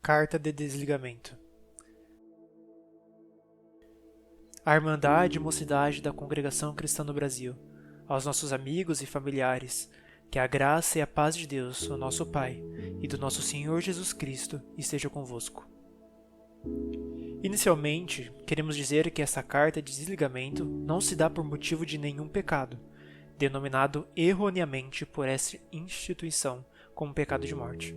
Carta de desligamento. A Irmandade e Mocidade da Congregação Cristã no Brasil, aos nossos amigos e familiares, que a graça e a paz de Deus, o nosso Pai, e do nosso Senhor Jesus Cristo esteja convosco. Inicialmente, queremos dizer que essa carta de desligamento não se dá por motivo de nenhum pecado, denominado erroneamente por essa instituição como pecado de morte.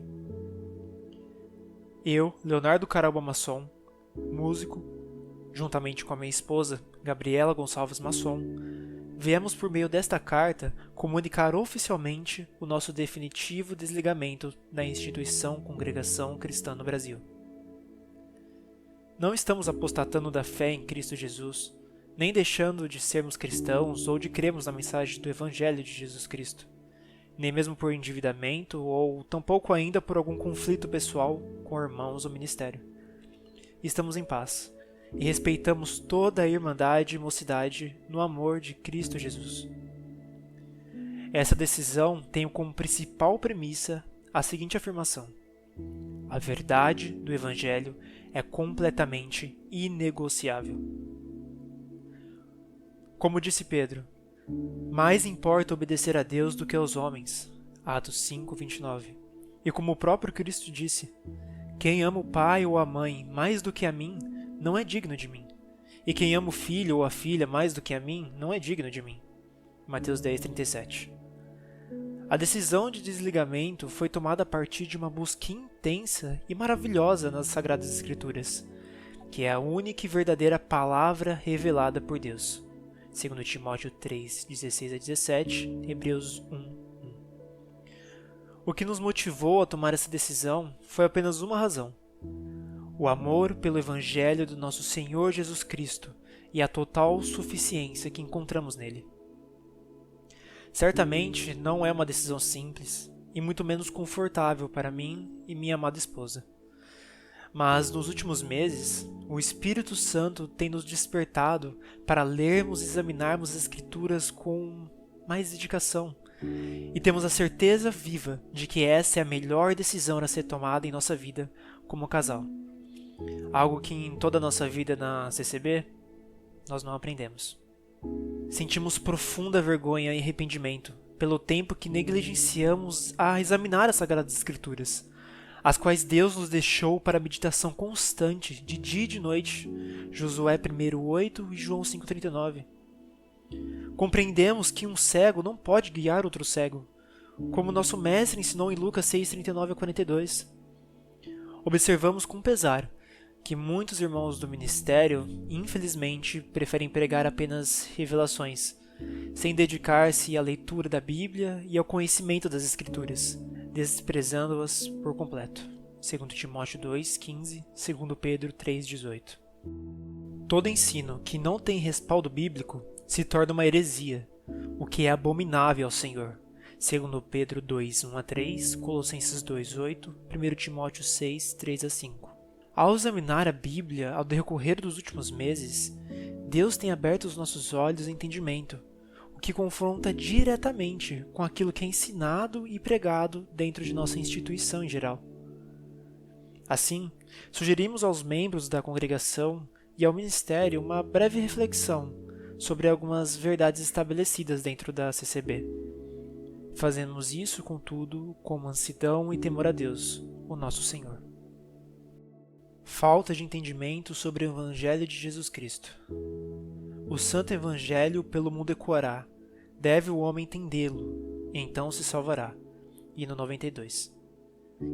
Eu, Leonardo Caralba Masson, músico, juntamente com a minha esposa, Gabriela Gonçalves Masson, viemos por meio desta carta comunicar oficialmente o nosso definitivo desligamento da instituição Congregação Cristã no Brasil. Não estamos apostatando da fé em Cristo Jesus, nem deixando de sermos cristãos ou de crermos na mensagem do Evangelho de Jesus Cristo, nem mesmo por endividamento ou tampouco ainda por algum conflito pessoal com irmãos ou ministério. Estamos em paz e respeitamos toda a irmandade e mocidade no amor de Cristo Jesus. Essa decisão tem como principal premissa a seguinte afirmação: a verdade do Evangelho é completamente inegociável. Como disse Pedro, mais importa obedecer a Deus do que aos homens. Atos 5:29. E como o próprio Cristo disse, quem ama o pai ou a mãe mais do que a mim, não é digno de mim. E quem ama o filho ou a filha mais do que a mim, não é digno de mim. Mateus 10:37. A decisão de desligamento foi tomada a partir de uma busca intensa e maravilhosa nas Sagradas Escrituras, que é a única e verdadeira palavra revelada por Deus. 2 Timóteo 3, 16 a 17, Hebreus 1, 1. O que nos motivou a tomar essa decisão foi apenas uma razão: o amor pelo Evangelho do nosso Senhor Jesus Cristo e a total suficiência que encontramos nele. Certamente não é uma decisão simples e muito menos confortável para mim e minha amada esposa. Mas nos últimos meses, o Espírito Santo tem nos despertado para lermos e examinarmos as Escrituras com mais dedicação. E temos a certeza viva de que essa é a melhor decisão a ser tomada em nossa vida como casal. Algo que em toda a nossa vida na CCB, nós não aprendemos. Sentimos profunda vergonha e arrependimento pelo tempo que negligenciamos a examinar as Sagradas Escrituras, as quais Deus nos deixou para meditação constante, de dia e de noite, Josué 1:8 e João 5:39. Compreendemos que um cego não pode guiar outro cego, como nosso mestre ensinou em Lucas 6:39 a 42. Observamos com pesar que muitos irmãos do ministério, infelizmente, preferem pregar apenas revelações, sem dedicar-se à leitura da Bíblia e ao conhecimento das Escrituras, desprezando-as por completo. 2 Timóteo 2:15, 2 Pedro 3:18. Todo ensino que não tem respaldo bíblico se torna uma heresia, o que é abominável ao Senhor. 2 Pedro 2:1 a 3, Colossenses 2:8, 1 Timóteo 6:3 a 5. Ao examinar a Bíblia ao decorrer dos últimos meses, Deus tem aberto os nossos olhos e entendimento, o que confronta diretamente com aquilo que é ensinado e pregado dentro de nossa instituição em geral. Assim, sugerimos aos membros da congregação e ao ministério uma breve reflexão sobre algumas verdades estabelecidas dentro da CCB. Fazemos isso, contudo, com mansidão e temor a Deus, o nosso Senhor. Falta de entendimento sobre o Evangelho de Jesus Cristo. O Santo Evangelho pelo mundo ecoará, deve o homem entendê-lo, e então se salvará. Hino 92.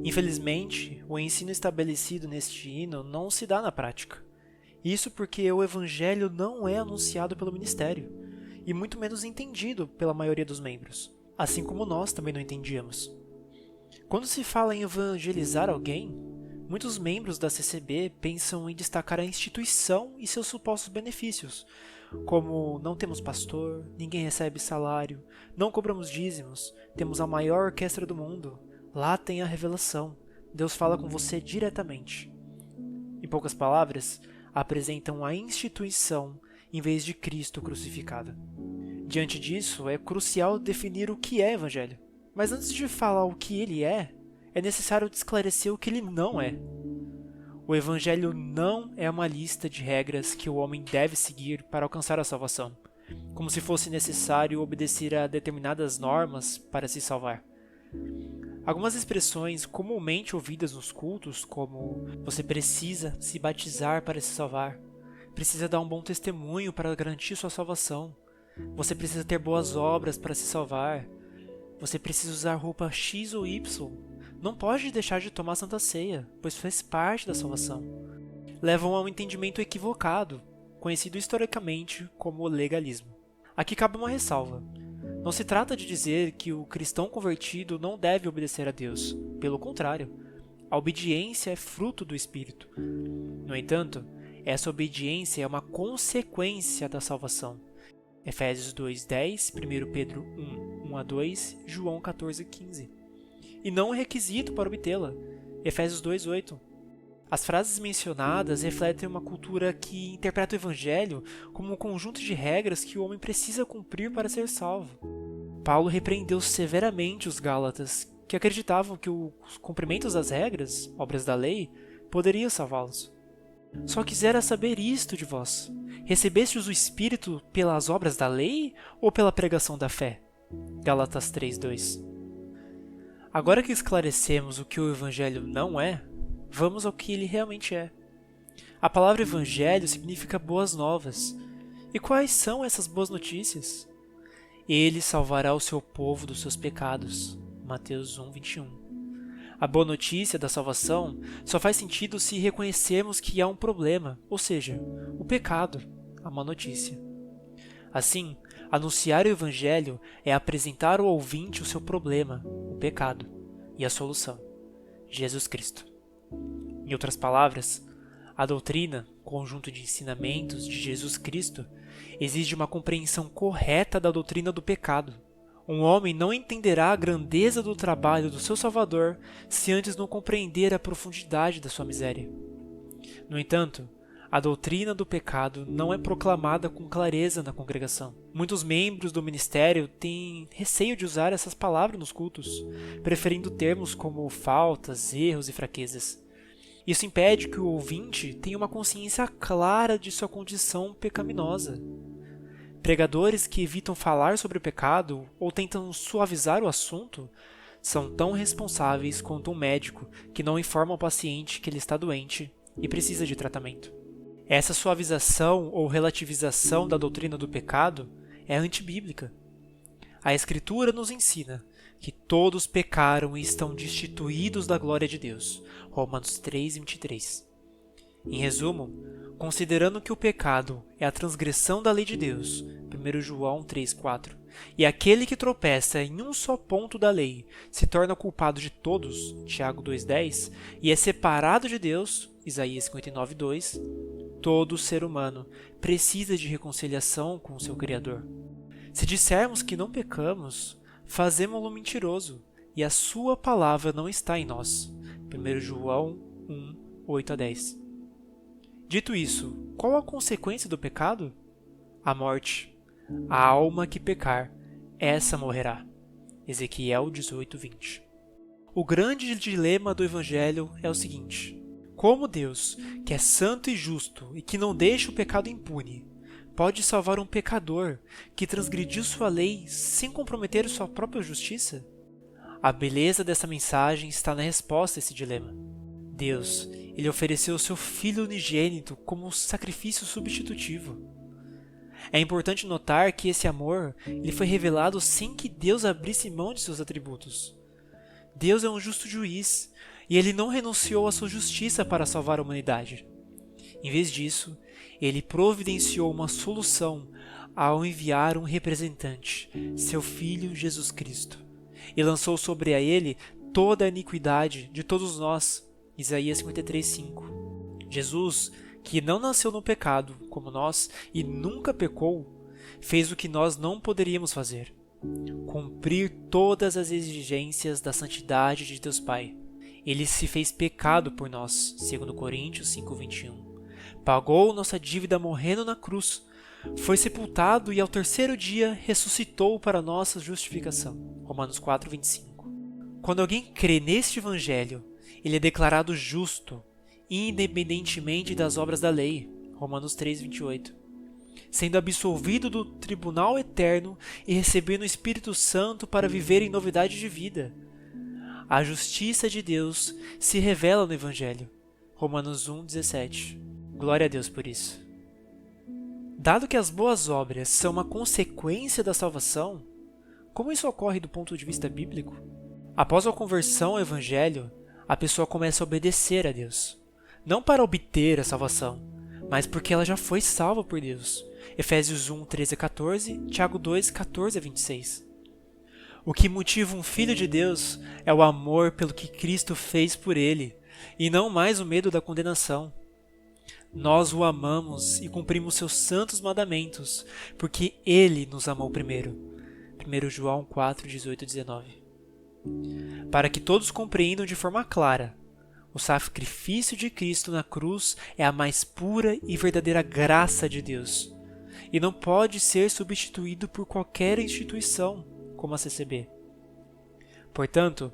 Infelizmente, o ensino estabelecido neste hino não se dá na prática. Isso porque o Evangelho não é anunciado pelo ministério, e muito menos entendido pela maioria dos membros, assim como nós também não entendíamos. Quando se fala em evangelizar alguém, muitos membros da CCB pensam em destacar a instituição e seus supostos benefícios, como não temos pastor, ninguém recebe salário, não cobramos dízimos, temos a maior orquestra do mundo, lá tem a revelação, Deus fala com você diretamente. Em poucas palavras, apresentam a instituição em vez de Cristo crucificado. Diante disso, é crucial definir o que é Evangelho. Mas antes de falar o que ele é necessário esclarecer o que ele não é. O Evangelho não é uma lista de regras que o homem deve seguir para alcançar a salvação, como se fosse necessário obedecer a determinadas normas para se salvar. Algumas expressões comumente ouvidas nos cultos, como você precisa se batizar para se salvar, precisa dar um bom testemunho para garantir sua salvação, você precisa ter boas obras para se salvar, você precisa usar roupa X ou Y, não pode deixar de tomar Santa Ceia, pois faz parte da salvação. Levam a um entendimento equivocado, conhecido historicamente como legalismo. Aqui cabe uma ressalva. Não se trata de dizer que o cristão convertido não deve obedecer a Deus. Pelo contrário, a obediência é fruto do Espírito. No entanto, essa obediência é uma consequência da salvação. Efésios 2:10, 1 Pedro 1:1-2, João 14:15. E não um requisito para obtê-la. Efésios 2:8. As frases mencionadas refletem uma cultura que interpreta o Evangelho como um conjunto de regras que o homem precisa cumprir para ser salvo. Paulo repreendeu severamente os Gálatas, que acreditavam que os cumprimentos das regras, obras da lei, poderiam salvá-los. Só quisera saber isto de vós: recebestes o Espírito pelas obras da lei ou pela pregação da fé? Gálatas 3:2. Agora que esclarecemos o que o Evangelho não é, vamos ao que ele realmente é. A palavra Evangelho significa boas novas. E quais são essas boas notícias? Ele salvará o seu povo dos seus pecados. Mateus 1:21. A boa notícia da salvação só faz sentido se reconhecermos que há um problema, ou seja, o pecado, a má notícia. Assim, anunciar o Evangelho é apresentar ao ouvinte o seu problema, o pecado, e a solução, Jesus Cristo. Em outras palavras, a doutrina, conjunto de ensinamentos de Jesus Cristo, exige uma compreensão correta da doutrina do pecado. Um homem não entenderá a grandeza do trabalho do seu Salvador se antes não compreender a profundidade da sua miséria. No entanto, a doutrina do pecado não é proclamada com clareza na congregação. Muitos membros do ministério têm receio de usar essas palavras nos cultos, preferindo termos como faltas, erros e fraquezas. Isso impede que o ouvinte tenha uma consciência clara de sua condição pecaminosa. Pregadores que evitam falar sobre o pecado ou tentam suavizar o assunto são tão responsáveis quanto um médico que não informa ao paciente que ele está doente e precisa de tratamento. Essa suavização ou relativização da doutrina do pecado é antibíblica. A Escritura nos ensina que todos pecaram e estão destituídos da glória de Deus. Romanos 3:23. Em resumo, considerando que o pecado é a transgressão da lei de Deus, 1 João 3:4, e aquele que tropeça em um só ponto da lei se torna culpado de todos, Tiago 2:10, e é separado de Deus, Isaías 59:2, todo ser humano precisa de reconciliação com o seu Criador. Se dissermos que não pecamos, fazemo-lo mentiroso, e a sua palavra não está em nós. 1 João 1:8-10. Dito isso, qual a consequência do pecado? A morte. A alma que pecar, essa morrerá. Ezequiel 18:20. O grande dilema do Evangelho é o seguinte: como Deus, que é santo e justo e que não deixa o pecado impune, pode salvar um pecador que transgrediu sua lei sem comprometer sua própria justiça? A beleza dessa mensagem está na resposta a esse dilema. Deus, ele ofereceu o seu Filho unigênito como um sacrifício substitutivo. É importante notar que esse amor ele foi revelado sem que Deus abrisse mão de seus atributos. Deus é um justo juiz, e ele não renunciou à sua justiça para salvar a humanidade. Em vez disso, ele providenciou uma solução ao enviar um representante, seu Filho Jesus Cristo, e lançou sobre a ele toda a iniquidade de todos nós. Isaías 53:5. Jesus, que não nasceu no pecado, como nós, e nunca pecou, fez o que nós não poderíamos fazer: cumprir todas as exigências da santidade de Deus Pai. Ele se fez pecado por nós, 2 Coríntios 5:21. Pagou nossa dívida morrendo na cruz, foi sepultado e ao terceiro dia ressuscitou para nossa justificação. Romanos 4:25. Quando alguém crê neste Evangelho, ele é declarado justo independentemente das obras da lei. Romanos 3:28. Sendo absolvido do tribunal eterno e recebendo o Espírito Santo para viver em novidade de vida. A justiça de Deus se revela no Evangelho. Romanos 1:17. Glória a Deus por isso. Dado que as boas obras são uma consequência da salvação, como isso ocorre do ponto de vista bíblico? Após a conversão ao Evangelho, a pessoa começa a obedecer a Deus. Não para obter a salvação, mas porque ela já foi salva por Deus. Efésios 1:13-14, Tiago 2:14-26. O que motiva um filho de Deus é o amor pelo que Cristo fez por ele, e não mais o medo da condenação. Nós o amamos e cumprimos seus santos mandamentos, porque ele nos amou primeiro. 1 João 4:18-19. Para que todos compreendam de forma clara, o sacrifício de Cristo na cruz é a mais pura e verdadeira graça de Deus, e não pode ser substituído por qualquer instituição, como a CCB. Portanto,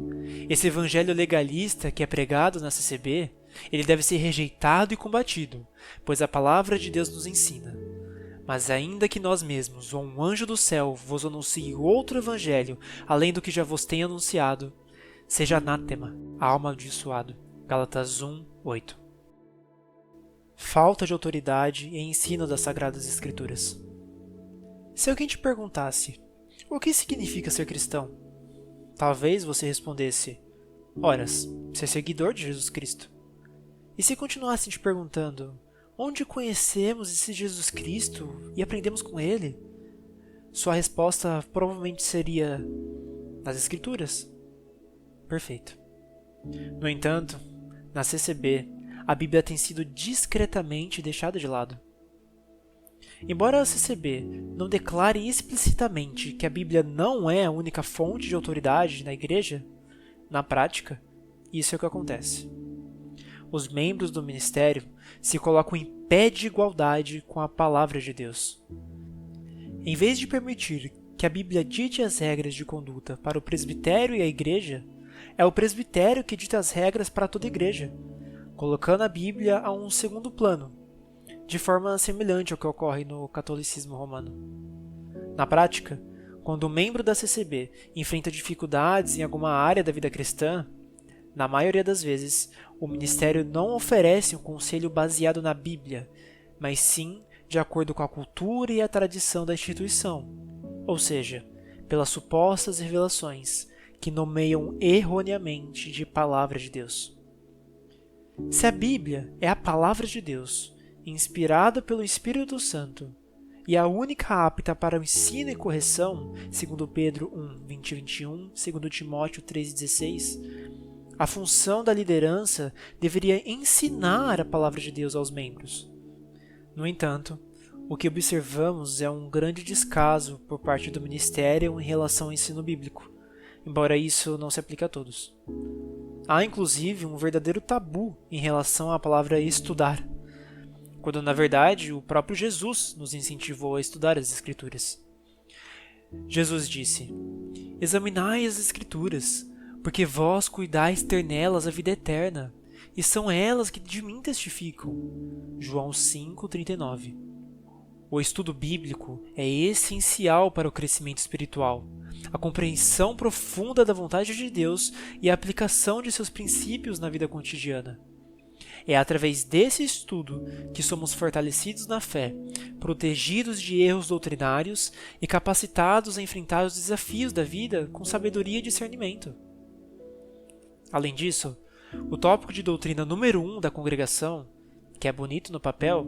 esse evangelho legalista que é pregado na CCB, ele deve ser rejeitado e combatido, pois a palavra de Deus nos ensina. Mas ainda que nós mesmos, ou um anjo do céu, vos anuncie outro evangelho, além do que já vos tenho anunciado, seja anátema, alma amaldiçoado. Gálatas 1:8. Falta de autoridade e ensino das Sagradas Escrituras. Se alguém te perguntasse, o que significa ser cristão? Talvez você respondesse, horas, ser seguidor de Jesus Cristo. E se continuassem te perguntando, onde conhecemos esse Jesus Cristo e aprendemos com ele? Sua resposta provavelmente seria, nas Escrituras. Perfeito. No entanto, na CCB, a Bíblia tem sido discretamente deixada de lado. Embora a CCB não declare explicitamente que a Bíblia não é a única fonte de autoridade na Igreja, na prática, isso é o que acontece. Os membros do ministério se colocam em pé de igualdade com a palavra de Deus. Em vez de permitir que a Bíblia dite as regras de conduta para o presbitério e a igreja, é o presbitério que dita as regras para toda a igreja, colocando a Bíblia a um segundo plano, de forma semelhante ao que ocorre no catolicismo romano. Na prática, quando um membro da CCB enfrenta dificuldades em alguma área da vida cristã, na maioria das vezes, o ministério não oferece um conselho baseado na Bíblia, mas sim de acordo com a cultura e a tradição da instituição, ou seja, pelas supostas revelações que nomeiam erroneamente de Palavra de Deus. Se a Bíblia é a Palavra de Deus, inspirada pelo Espírito Santo, e a única apta para o ensino e correção, segundo Pedro 1:20-21, segundo Timóteo 3:16, a função da liderança deveria ensinar a Palavra de Deus aos membros. No entanto, o que observamos é um grande descaso por parte do ministério em relação ao ensino bíblico, embora isso não se aplique a todos. Há inclusive um verdadeiro tabu em relação à palavra estudar, quando na verdade o próprio Jesus nos incentivou a estudar as Escrituras. Jesus disse, examinai as Escrituras, porque vós cuidais ter nelas a vida eterna, e são elas que de mim testificam. João 5:39. O estudo bíblico é essencial para o crescimento espiritual, a compreensão profunda da vontade de Deus e a aplicação de seus princípios na vida cotidiana. É através desse estudo que somos fortalecidos na fé, protegidos de erros doutrinários e capacitados a enfrentar os desafios da vida com sabedoria e discernimento. Além disso, o tópico de doutrina número 1 da congregação, que é bonito no papel,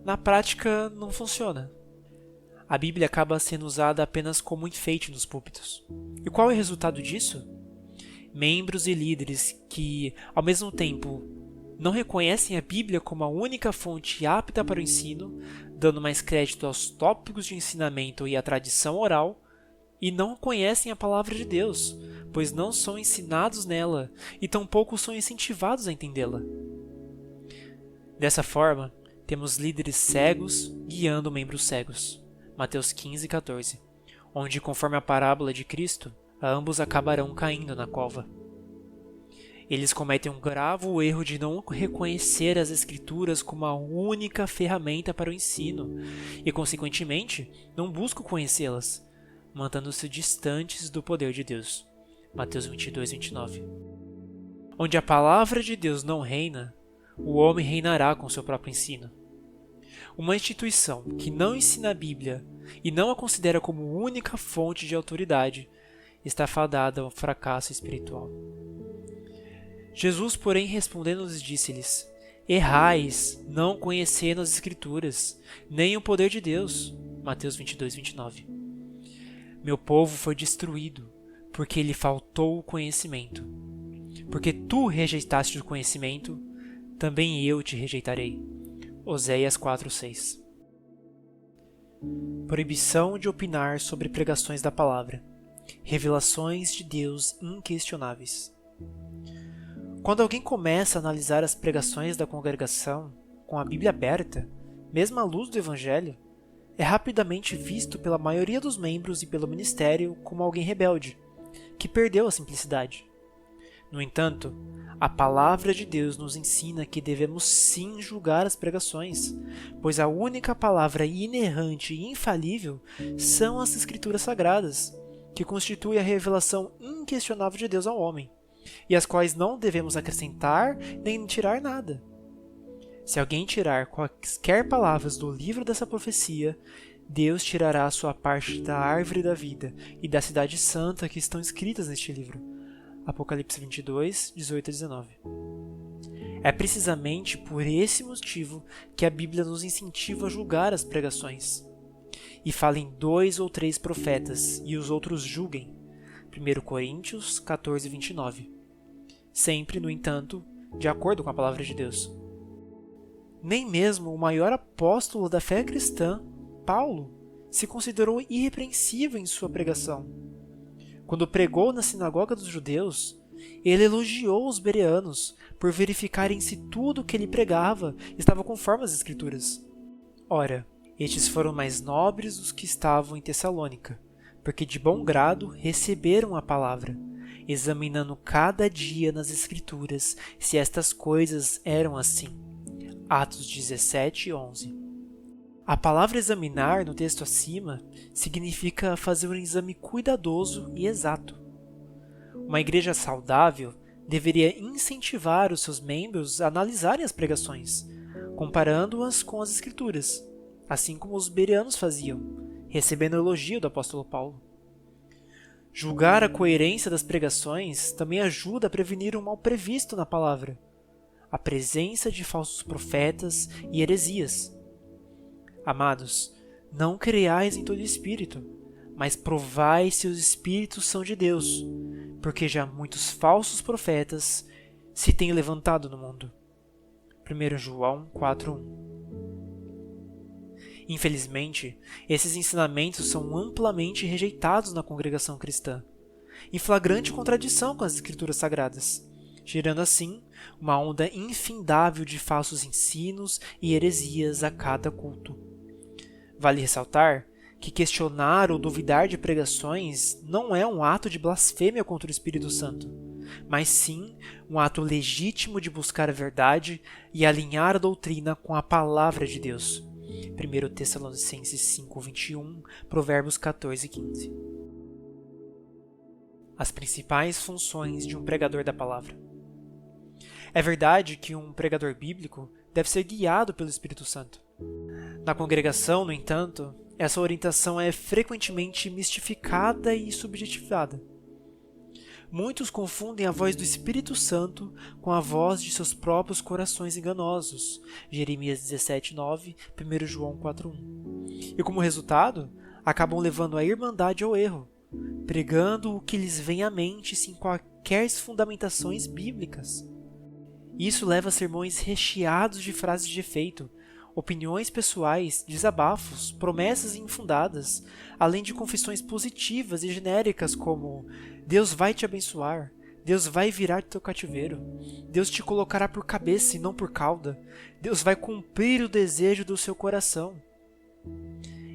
na prática não funciona. A Bíblia acaba sendo usada apenas como enfeite nos púlpitos. E qual é o resultado disso? Membros e líderes que, ao mesmo tempo, não reconhecem a Bíblia como a única fonte apta para o ensino, dando mais crédito aos tópicos de ensinamento e à tradição oral, e não conhecem a palavra de Deus, pois não são ensinados nela e tampouco são incentivados a entendê-la. Dessa forma, temos líderes cegos guiando membros cegos. Mateus 15:14, onde, conforme a parábola de Cristo, ambos acabarão caindo na cova. Eles cometem um grave erro de não reconhecer as Escrituras como a única ferramenta para o ensino e, consequentemente, não buscam conhecê-las, mantendo-se distantes do poder de Deus. Mateus 22, 29. Onde a palavra de Deus não reina, o homem reinará com seu próprio ensino. Uma instituição que não ensina a Bíblia e não a considera como única fonte de autoridade está fadada ao fracasso espiritual. Jesus, porém, respondendo-lhes, disse-lhes: Errais, não conhecendo as Escrituras, nem o poder de Deus. Mateus 22, 29. Meu povo foi destruído, porque lhe faltou o conhecimento. Porque tu rejeitaste o conhecimento, também eu te rejeitarei. Oséias 4:6. Proibição de opinar sobre pregações da palavra. Revelações de Deus inquestionáveis. Quando alguém começa a analisar as pregações da congregação com a Bíblia aberta, mesmo à luz do Evangelho, é rapidamente visto pela maioria dos membros e pelo ministério como alguém rebelde, que perdeu a simplicidade. No entanto, a palavra de Deus nos ensina que devemos sim julgar as pregações, pois a única palavra inerrante e infalível são as Escrituras Sagradas, que constituem a revelação inquestionável de Deus ao homem, e às quais não devemos acrescentar nem tirar nada. Se alguém tirar quaisquer palavras do livro dessa profecia, Deus tirará a sua parte da árvore da vida e da cidade santa que estão escritas neste livro. Apocalipse 22, 18 a 19. É precisamente por esse motivo que a Bíblia nos incentiva a julgar as pregações. E fala em 2 ou 3 profetas, e os outros julguem. 1 Coríntios 14, 29. Sempre, no entanto, de acordo com a palavra de Deus. Nem mesmo o maior apóstolo da fé cristã, Paulo, se considerou irrepreensível em sua pregação. Quando pregou na sinagoga dos judeus, ele elogiou os bereanos por verificarem se tudo o que ele pregava estava conforme as Escrituras. Ora, estes foram mais nobres dos que estavam em Tessalônica, porque de bom grado receberam a palavra, examinando cada dia nas Escrituras se estas coisas eram assim. Atos 17, 11. A palavra examinar no texto acima significa fazer um exame cuidadoso e exato. Uma igreja saudável deveria incentivar os seus membros a analisarem as pregações, comparando-as com as Escrituras, assim como os bereanos faziam, recebendo o elogio do apóstolo Paulo. Julgar a coerência das pregações também ajuda a prevenir um mal previsto na palavra, a presença de falsos profetas e heresias. Amados, não creiais em todo espírito, mas provai se os espíritos são de Deus, porque já muitos falsos profetas se têm levantado no mundo. 1 João 4:1. Infelizmente, esses ensinamentos são amplamente rejeitados na congregação cristã, em flagrante contradição com as Escrituras Sagradas, gerando assim uma onda infindável de falsos ensinos e heresias a cada culto. Vale ressaltar que questionar ou duvidar de pregações não é um ato de blasfêmia contra o Espírito Santo, mas sim um ato legítimo de buscar a verdade e alinhar a doutrina com a palavra de Deus. 1 Tessalonicenses 5:21, Provérbios 14:15. As principais funções de um pregador da palavra. É verdade que um pregador bíblico deve ser guiado pelo Espírito Santo. Na congregação, no entanto, essa orientação é frequentemente mistificada e subjetivada. Muitos confundem a voz do Espírito Santo com a voz de seus próprios corações enganosos. Jeremias 17:9, 1 João 4:1. E como resultado, acabam levando a irmandade ao erro, pregando o que lhes vem à mente sem quaisquer fundamentações bíblicas. Isso leva a sermões recheados de frases de efeito, opiniões pessoais, desabafos, promessas infundadas, além de confissões positivas e genéricas como Deus vai te abençoar, Deus vai virar teu cativeiro, Deus te colocará por cabeça e não por cauda, Deus vai cumprir o desejo do seu coração.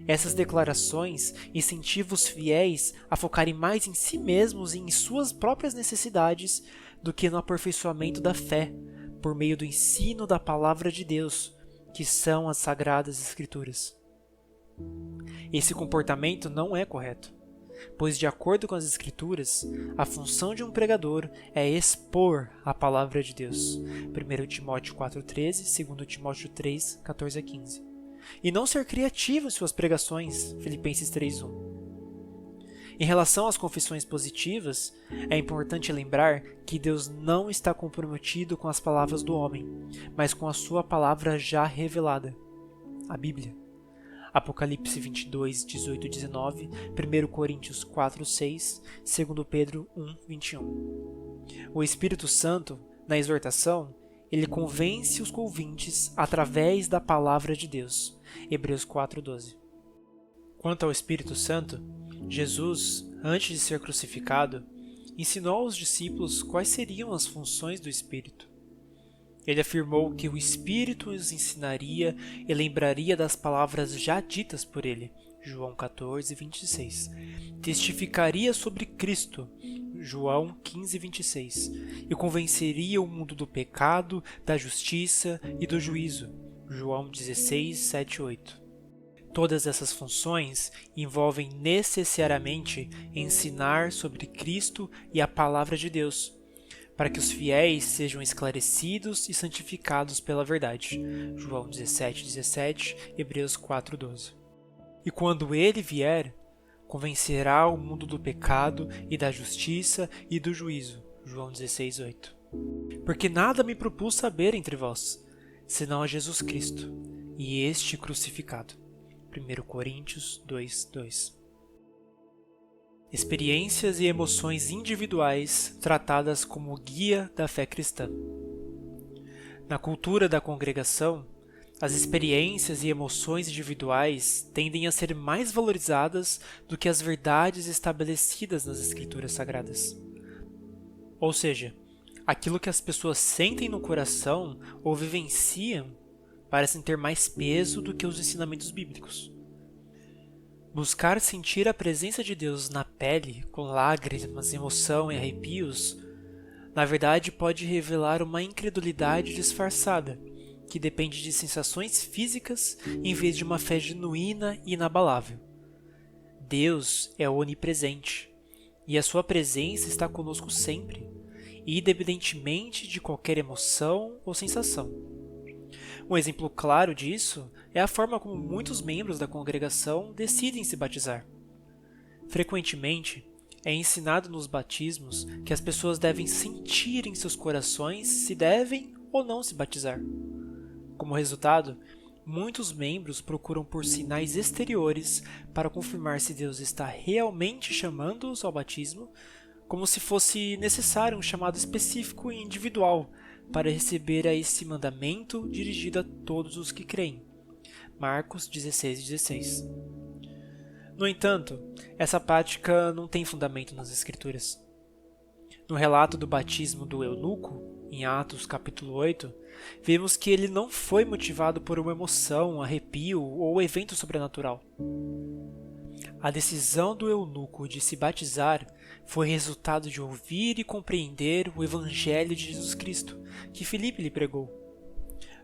Essas declarações incentivam os fiéis a focarem mais em si mesmos e em suas próprias necessidades do que no aperfeiçoamento da fé, por meio do ensino da palavra de Deus, que são as Sagradas Escrituras. Esse comportamento não é correto, pois, de acordo com as Escrituras, a função de um pregador é expor a palavra de Deus. 1 Timóteo 4,13, 2 Timóteo 3, 14 a 15. E não ser criativo em suas pregações. Filipenses 3,1. Em relação às confissões positivas, é importante lembrar que Deus não está comprometido com as palavras do homem, mas com a sua palavra já revelada, a Bíblia. Apocalipse 22, 18 e 19, 1 Coríntios 4, 6, 2 Pedro 1, 21. O Espírito Santo, na exortação, ele convence os ouvintes através da palavra de Deus. Hebreus 4, 12. Quanto ao Espírito Santo, Jesus, antes de ser crucificado, ensinou aos discípulos quais seriam as funções do Espírito. Ele afirmou que o Espírito os ensinaria e lembraria das palavras já ditas por ele, João 14, 26. Testificaria sobre Cristo, João 15, 26. E convenceria o mundo do pecado, da justiça e do juízo, João 16, 7, 8. Todas essas funções envolvem necessariamente ensinar sobre Cristo e a palavra de Deus, para que os fiéis sejam esclarecidos e santificados pela verdade. João 17, 17, Hebreus 4, 12. E quando ele vier, convencerá o mundo do pecado e da justiça e do juízo. João 16, 8. Porque nada me propus saber entre vós, senão a Jesus Cristo, e este crucificado. 1 Coríntios 2, 2. Experiências e emoções individuais tratadas como guia da fé cristã. Na cultura da congregação, as experiências e emoções individuais tendem a ser mais valorizadas do que as verdades estabelecidas nas Escrituras Sagradas. Ou seja, aquilo que as pessoas sentem no coração ou vivenciam parecem ter mais peso do que os ensinamentos bíblicos. Buscar sentir a presença de Deus na pele, com lágrimas, emoção e arrepios, na verdade pode revelar uma incredulidade disfarçada, que depende de sensações físicas em vez de uma fé genuína e inabalável. Deus é onipresente, e a sua presença está conosco sempre, independentemente de qualquer emoção ou sensação. Um exemplo claro disso é a forma como muitos membros da congregação decidem se batizar. Frequentemente, é ensinado nos batismos que as pessoas devem sentir em seus corações se devem ou não se batizar. Como resultado, muitos membros procuram por sinais exteriores para confirmar se Deus está realmente chamando-os ao batismo, como se fosse necessário um chamado específico e individual para receber a esse mandamento dirigido a todos os que creem. Marcos 16, 16. No entanto, essa prática não tem fundamento nas Escrituras. No relato do batismo do eunuco, em Atos capítulo 8, vemos que ele não foi motivado por uma emoção, arrepio ou evento sobrenatural. A decisão do eunuco de se batizar foi resultado de ouvir e compreender o Evangelho de Jesus Cristo, que Filipe lhe pregou.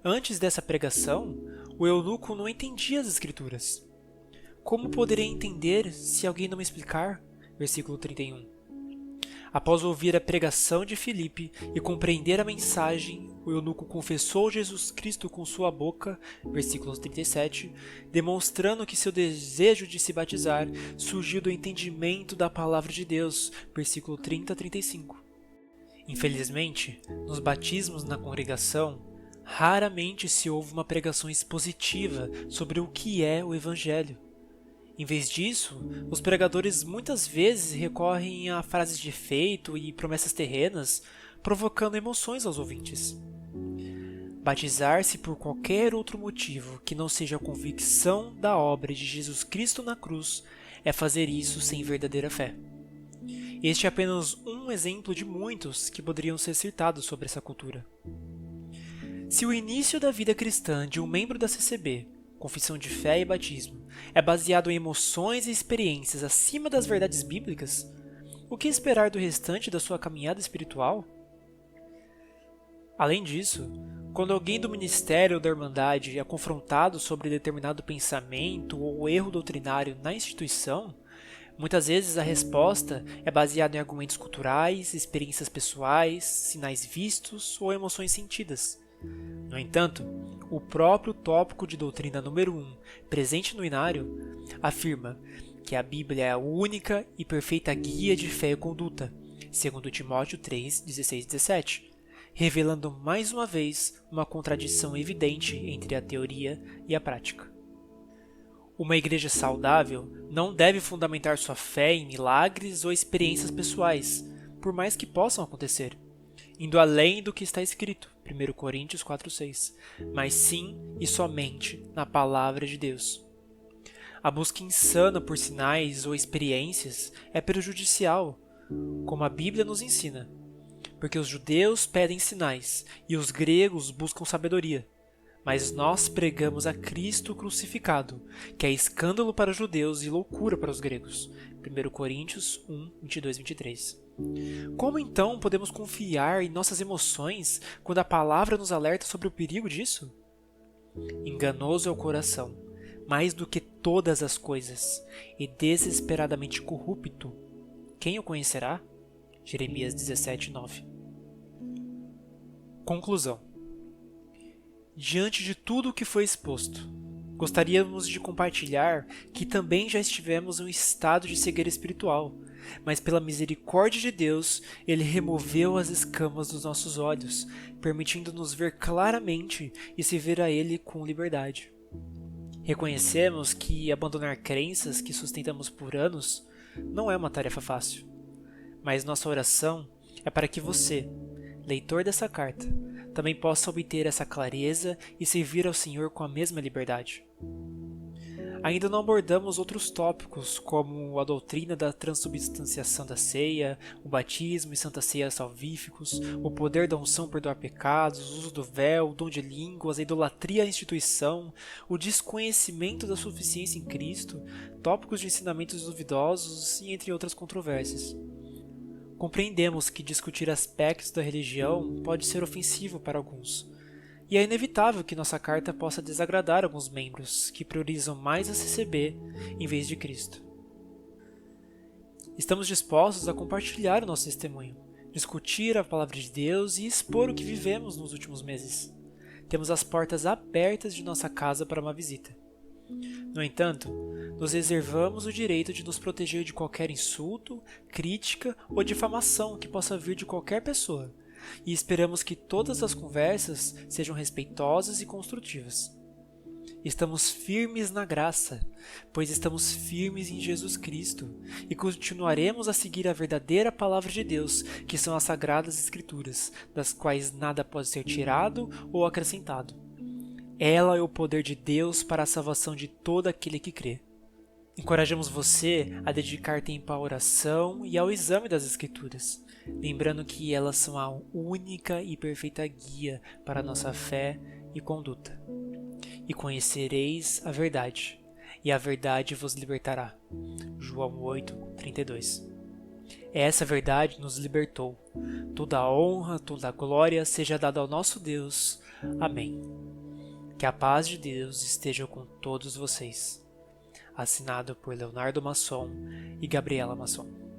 Antes dessa pregação, o eunuco não entendia as Escrituras. Como poderia entender se alguém não me explicar? Versículo 31. Após ouvir a pregação de Filipe e compreender a mensagem, o eunuco confessou Jesus Cristo com sua boca, versículo 37, demonstrando que seu desejo de se batizar surgiu do entendimento da palavra de Deus, versículo 30 a 35. Infelizmente, nos batismos na congregação, raramente se ouve uma pregação expositiva sobre o que é o Evangelho. Em vez disso, os pregadores muitas vezes recorrem a frases de efeito e promessas terrenas, provocando emoções aos ouvintes. Batizar-se por qualquer outro motivo que não seja a convicção da obra de Jesus Cristo na cruz é fazer isso sem verdadeira fé. Este é apenas um exemplo de muitos que poderiam ser citados sobre essa cultura. Se o início da vida cristã de um membro da CCB confissão de fé e batismo, é baseado em emoções e experiências acima das verdades bíblicas, o que esperar do restante da sua caminhada espiritual? Além disso, quando alguém do ministério ou da Irmandade é confrontado sobre determinado pensamento ou erro doutrinário na instituição, muitas vezes a resposta é baseada em argumentos culturais, experiências pessoais, sinais vistos ou emoções sentidas. No entanto, o próprio tópico de doutrina número 1, presente no inário, afirma que a Bíblia é a única e perfeita guia de fé e conduta, segundo Timóteo 3, 16 e 17, revelando mais uma vez uma contradição evidente entre a teoria e a prática. Uma igreja saudável não deve fundamentar sua fé em milagres ou experiências pessoais, por mais que possam acontecer, indo além do que está escrito, 1 Coríntios 4,6, mas sim e somente na Palavra de Deus. A busca insana por sinais ou experiências é prejudicial, como a Bíblia nos ensina, porque os judeus pedem sinais e os gregos buscam sabedoria. Mas nós pregamos a Cristo crucificado, que é escândalo para os judeus e loucura para os gregos. 1 Coríntios 1, 22 e 23. Como então podemos confiar em nossas emoções quando a palavra nos alerta sobre o perigo disso? Enganoso é o coração, mais do que todas as coisas, e desesperadamente corrupto. Quem o conhecerá? Jeremias 17, 9. Conclusão. Diante de tudo o que foi exposto, gostaríamos de compartilhar que também já estivemos em um estado de cegueira espiritual, mas pela misericórdia de Deus, Ele removeu as escamas dos nossos olhos, permitindo-nos ver claramente e se ver a Ele com liberdade. Reconhecemos que abandonar crenças que sustentamos por anos não é uma tarefa fácil, mas nossa oração é para que você, leitor dessa carta, também possa obter essa clareza e servir ao Senhor com a mesma liberdade. Ainda não abordamos outros tópicos, como a doutrina da transubstanciação da ceia, o batismo e santa ceia salvíficos, o poder da unção perdoar pecados, o uso do véu, o dom de línguas, a idolatria à instituição, o desconhecimento da suficiência em Cristo, tópicos de ensinamentos duvidosos e entre outras controvérsias. Compreendemos que discutir aspectos da religião pode ser ofensivo para alguns, e é inevitável que nossa carta possa desagradar alguns membros que priorizam mais a CCB em vez de Cristo. Estamos dispostos a compartilhar o nosso testemunho, discutir a palavra de Deus e expor o que vivemos nos últimos meses. Temos as portas abertas de nossa casa para uma visita. No entanto, nos reservamos o direito de nos proteger de qualquer insulto, crítica ou difamação que possa vir de qualquer pessoa, e esperamos que todas as conversas sejam respeitosas e construtivas. Estamos firmes na graça, pois estamos firmes em Jesus Cristo, e continuaremos a seguir a verdadeira palavra de Deus, que são as Sagradas Escrituras, das quais nada pode ser tirado ou acrescentado. Ela é o poder de Deus para a salvação de todo aquele que crê. Encorajamos você a dedicar tempo à oração e ao exame das Escrituras, lembrando que elas são a única e perfeita guia para a nossa fé e conduta. E conhecereis a verdade, e a verdade vos libertará. João 8, 32. Essa verdade nos libertou. Toda a honra, toda a glória seja dada ao nosso Deus. Amém. Que a paz de Deus esteja com todos vocês. Assinado por Leonardo Masson e Gabriela Masson.